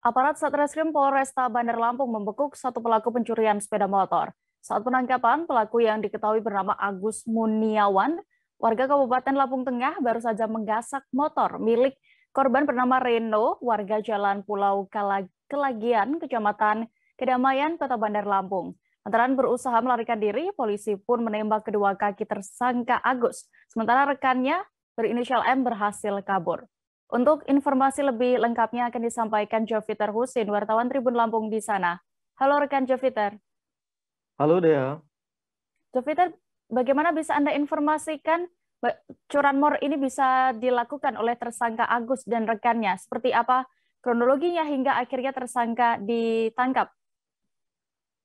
Aparat Satreskrim Polresta Bandar Lampung membekuk satu pelaku pencurian sepeda motor. Saat penangkapan, pelaku yang diketahui bernama Agus Muniawan, warga Kabupaten Lampung Tengah, baru saja menggasak motor milik korban bernama Reno, warga Jalan Pulau Kelagian, Kecamatan Kedamaian, Kota Bandar Lampung. Lantaran berusaha melarikan diri, polisi pun menembak kedua kaki tersangka Agus, sementara rekannya berinisial M berhasil kabur. Untuk informasi lebih lengkapnya akan disampaikan Joviter Husin, wartawan Tribun Lampung di sana. Halo rekan Joviter. Halo Dea. Joviter, bagaimana bisa Anda informasikan curanmor ini bisa dilakukan oleh tersangka Agus dan rekannya? Seperti apa kronologinya hingga akhirnya tersangka ditangkap?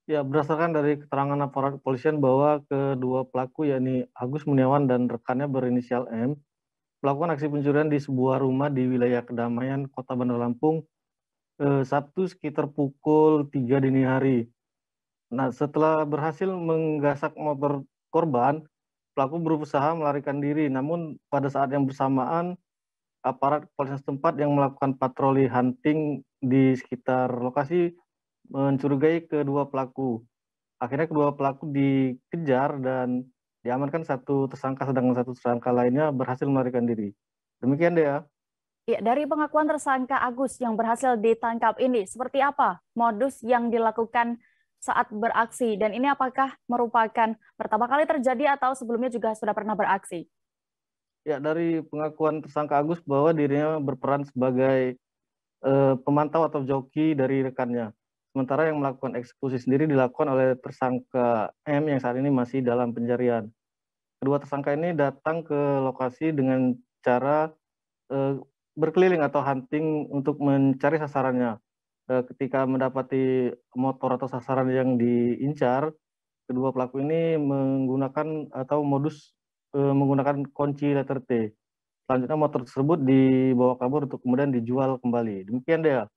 Ya, berdasarkan dari keterangan aparat kepolisian bahwa kedua pelaku yakni Agus Muniawan dan rekannya berinisial M melakukan aksi pencurian di sebuah rumah di wilayah Kedamaian, Kota Bandar Lampung, Sabtu sekitar pukul 3 dini hari. Nah, setelah berhasil menggasak motor korban, pelaku berusaha melarikan diri. Namun pada saat yang bersamaan, aparat kepolisian setempat yang melakukan patroli hunting di sekitar lokasi mencurigai kedua pelaku. Akhirnya kedua pelaku dikejar dan diamankan satu tersangka, sedangkan satu tersangka lainnya berhasil melarikan diri. Demikian Dea. Ya, dari pengakuan tersangka Agus yang berhasil ditangkap ini, seperti apa modus yang dilakukan saat beraksi? Dan ini apakah merupakan pertama kali terjadi atau sebelumnya juga sudah pernah beraksi? Ya, dari pengakuan tersangka Agus bahwa dirinya berperan sebagai pemantau atau joki dari rekannya. Sementara yang melakukan eksekusi sendiri dilakukan oleh tersangka M yang saat ini masih dalam pencarian. Kedua tersangka ini datang ke lokasi dengan cara berkeliling atau hunting untuk mencari sasarannya. Ketika mendapati motor atau sasaran yang diincar, kedua pelaku ini menggunakan atau modus menggunakan kunci letter T. Selanjutnya motor tersebut dibawa kabur untuk kemudian dijual kembali. Demikian Dea.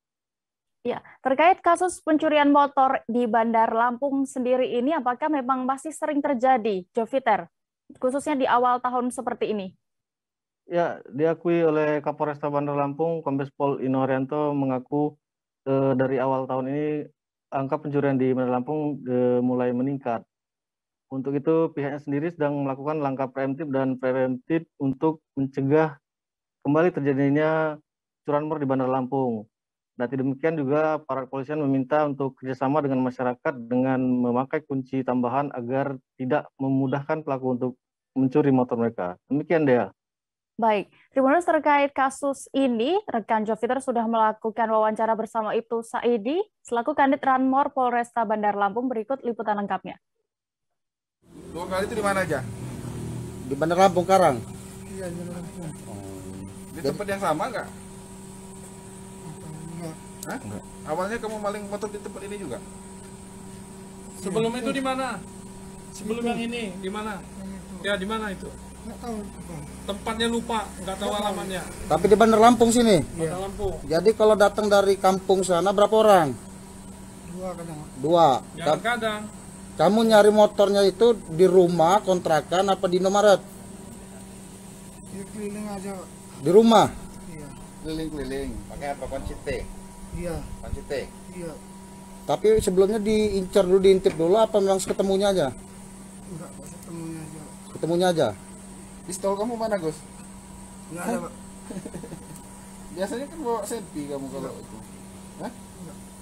Ya, terkait kasus pencurian motor di Bandar Lampung sendiri ini, apakah memang masih sering terjadi, Joviter, khususnya di awal tahun seperti ini? Ya, diakui oleh Kapolresta Bandar Lampung, Kombes Pol Inorianto mengaku dari awal tahun ini angka pencurian di Bandar Lampung mulai meningkat. Untuk itu pihaknya sendiri sedang melakukan langkah preemptif dan preventif untuk mencegah kembali terjadinya curanmor di Bandar Lampung. Nah, demikian juga para kepolisian meminta untuk kerjasama dengan masyarakat dengan memakai kunci tambahan agar tidak memudahkan pelaku untuk mencuri motor mereka. Demikian Dea. Baik, Tribuners, terkait kasus ini, rekan Joviter sudah melakukan wawancara bersama Ibtu Saidi selaku Kanit Ranmor Polresta Bandar Lampung. Berikut liputan lengkapnya. Dua kali itu di mana aja? Di Bandar Lampung Karang. Iya, di Bandar Lampung. Di tempat yang sama nggak? Hah? Enggak. Awalnya kamu maling motor di tempat ini juga? Sebelum itu di mana? Sebelum yang ini di mana? Ya di mana itu? Nggak tahu. Tempatnya lupa, nggak tahu alamatnya. Tapi di Bandar Lampung sini. Bandar Lampung. Jadi kalau datang dari kampung sana berapa orang? Dua kadang. Dua. Kadang-kadang. Kamu nyari motornya itu di rumah kontrakan apa di Indomaret? Dia keliling aja. Di rumah. Iya. Keliling-keliling, pakai apa? Kunci T? Iya. Kunci T? Iya. Tapi sebelumnya diincar dulu, diintip dulu apa memang ketemunya aja? Enggak, ketemunya aja. Ketemunya aja. Pistol kamu mana, Gus? Enggak ada, Pak. Biasanya kan bawa selfie kamu kalau itu. Hah?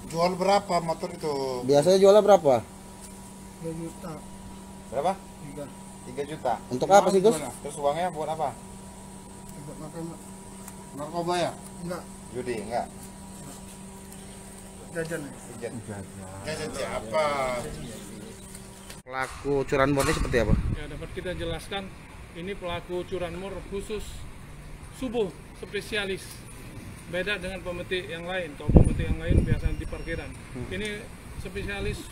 Jual berapa motor itu? Biasanya jualnya berapa? 3 juta. Berapa? 3. 3 juta. Untuk apa sih Gus? Terus uangnya buat apa? Buat makan, Pak. Narkoba ya? Enggak. Judi, enggak? Jajan ya. Jajan siapa? Pelaku curanmor ini seperti apa? Ya dapat kita jelaskan, ini pelaku curanmor khusus subuh spesialis. Beda dengan pemetik yang lain. Kalau pemetik yang lain biasanya di parkiran. Ini spesialis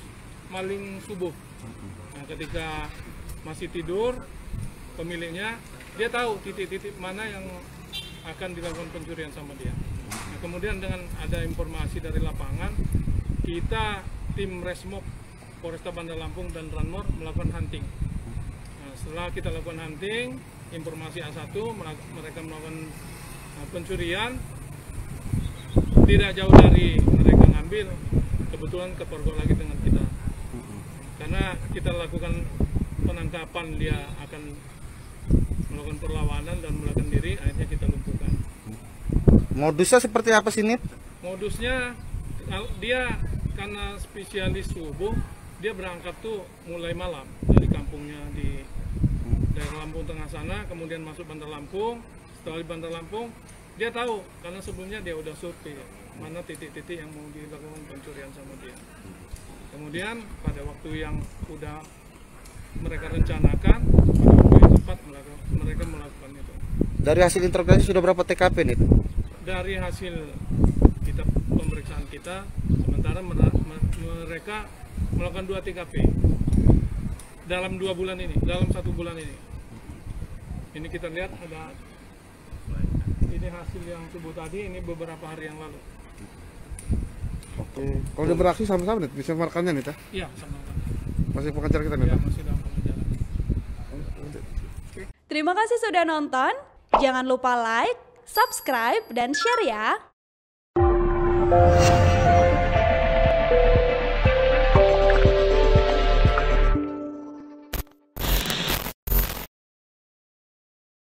maling subuh. Nah, ketika masih tidur, pemiliknya dia tahu titik-titik mana yang akan dilakukan pencurian sama dia. Nah, kemudian dengan ada informasi dari lapangan, kita tim Resmob Polresta Bandar Lampung dan Ranmor melakukan hunting. Nah, setelah kita lakukan hunting, informasi A1 mereka melakukan pencurian tidak jauh dari kebetulan kepergok lagi dengan kita. Karena kita lakukan penangkapan, dia akan melakukan perlawanan dan melakukan diri, akhirnya kita lumpuhkan. Modusnya seperti apa sih, Nit? Modusnya dia karena spesialis subuh, dia berangkat tuh mulai malam dari kampungnya di daerah Lampung Tengah sana, kemudian masuk Bandar Lampung. Setelah di Bandar Lampung, dia tahu karena sebelumnya dia udah survei mana titik-titik yang mau dilakukan pencurian sama dia. Kemudian pada waktu yang udah mereka rencanakan, pada waktu yang tepat mereka melakukan itu. Dari hasil interogasi sudah berapa TKP, Nit? Dari hasil kita pemeriksaan kita, sementara mereka melakukan 2 TKP dalam 2 bulan ini, dalam 1 bulan ini. Ini kita lihat ada, ini hasil yang subuh tadi, ini beberapa hari yang lalu. Oke. Kalau dia beraksi sama-sama Nit, bisa merekannya Nit ya? Iya, sama-sama. Masih pengejar kita Nit? Iya, masih dalam pengejaran. Terima kasih sudah nonton. Jangan lupa like, subscribe, dan share ya.